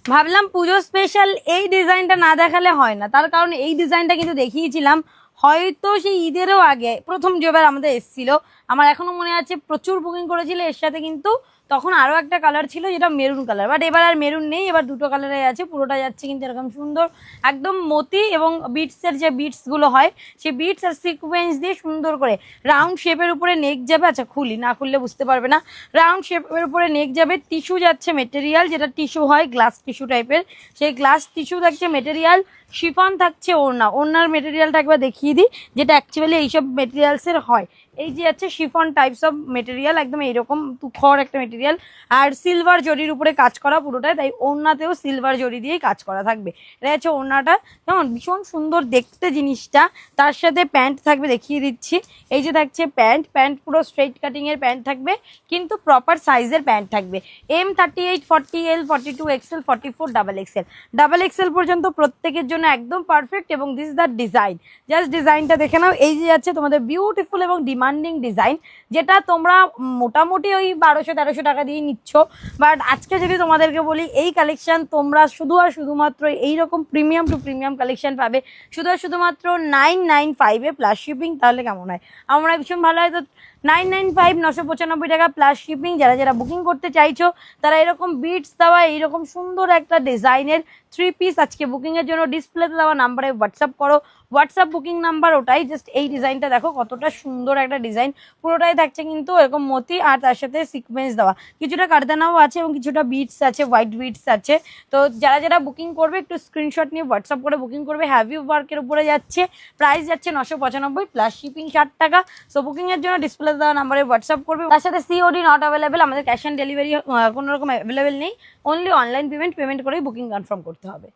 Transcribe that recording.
ভাবলাম পুজো স্পেশাল এই ডিজাইনটা না দেখালে হয় না, তার কারণ এই ডিজাইনটা কিন্তু দেখিয়েছিলাম হয়তো সেই ঈদেরও আগে প্রথম যেবার আমাদের এসেছিল। আমার এখনো মনে আছে প্রচুর বুকিং করেছিল এর সাথে, কিন্তু তখন আরো একটা কালার ছিল যেটা মেরুন কালার, বাট এবার আর মেরুন নেই, এবার দুটো কালারে আছে। পুরোটা যাচ্ছে কিন্তু এরকম সুন্দর একদম মতি এবং বিটসের যে বিটস গুলো হয় সেই বিটস আর সিকোয়েন্স দিয়ে সুন্দর করে রাউন্ড শেপের উপরে নেক যাবে। আচ্ছা খুলি, না খুললে বুঝতে পারবে না। রাউন্ড শেপের উপরে নেক যাবে, টিস্যু যাচ্ছে মেটেরিয়াল, যেটা টিস্যু হয় গ্লাস টিস্যু টাইপের, সেই গ্লাস টিস্যু থাকছে মেটেরিয়াল। শিফন থাকছে ওড়না, ওড়নার মেটেরিয়ালটা একবার দেখিয়ে দিই, যেটা অ্যাকচুয়ালি এইসব মেটেরিয়ালসের হয়। এই যে আছে শিফন টাইপস অফ মেটেরিয়াল, একদম এইরকম তুখর একটা মেটেরিয়াল, আর সিলভার জরির উপরে কাজ করা পুরোটাই, তাই ওড়নাতেও সিলভার জরি দিয়েই কাজ করা থাকবে। এটা হচ্ছে ওড়নাটা, কেমন ভীষণ সুন্দর দেখতে জিনিসটা। তার সাথে প্যান্ট থাকবে, দেখিয়ে দিচ্ছি। এই যে থাকছে প্যান্ট, প্যান্ট পুরো স্ট্রেট কাটিং এর প্যান্ট থাকবে, কিন্তু প্রপার সাইজের প্যান্ট থাকবে। M38, 40L, 42XL, 44, double XL পর্যন্ত প্রত্যেকের জন্য একদম পারফেক্ট। এবং this is the design, just ডিজাইনটা দেখে নাও। এই যে আছে তোমাদের বিউটিফুল এবং ডিমান্ডিং ডিজাইন, যেটা তোমরা মোটামুটি ওই 1200-1300 টাকা দিয়ে নিচ্ছ, বাট আজকে যদি তোমাদেরকে বলি এই কালেকশন তোমরা শুধু আর শুধুমাত্র এইরকম প্রিমিয়াম টু প্রিমিয়াম কালেকশন পাবে শুধু আর শুধুমাত্র 995 প্লাস শিপিং। তাহলে কেমন হয়? আমরা ভীষণ ভালো হয়। তো 995, 995 টাকা প্লাস শিপিং। যারা যারা বুকিং করতে চাইছো তারা এরকম বিটস দেওয়া এইরকম সুন্দর একটা ডিজাইনের 3 পিস আজকে বুকিং এর জন্য ডিসপ্লেতে দেওয়া নাম্বারে হোয়াটসঅ্যাপ করো। হোয়াটসঅ্যাপ বুকিং নাম্বার ওটাই। জাস্ট এই ডিজাইনটা দেখো কতটা সুন্দর একটা ডিজাইন, পুরোটাই থাকছে কিন্তু এরকম মতি, আর তার সাথে সিকোয়েন্স দেওয়া, কিছুটা কারদানাও আছে এবং কিছুটা বিটস আছে, হোয়াইট বিটস আছে। তো যারা যারা বুকিং করবে একটু স্ক্রিনশট নিয়ে হোয়াটসঅ্যাপ করে বুকিং করবে। হ্যাভি ওয়ার্কের উপরে যাচ্ছে, প্রাইস যাচ্ছে 995 প্লাস শিপিং 60 টাকা। সো বুকিং এর জন্য ডিসপ্লে দেওয়া নাম্বারে হোয়াটসঅ্যাপ করবে। তার সাথে সিওডি নট অ্যাভেলেবেল, আমাদের ক্যাশ অন ডেলিভারি কোনো রকম অ্যাভেলেবেল নেই, অনলি অনলাইন পেমেন্ট করেই বুকিং কনফার্ম করতে হবে।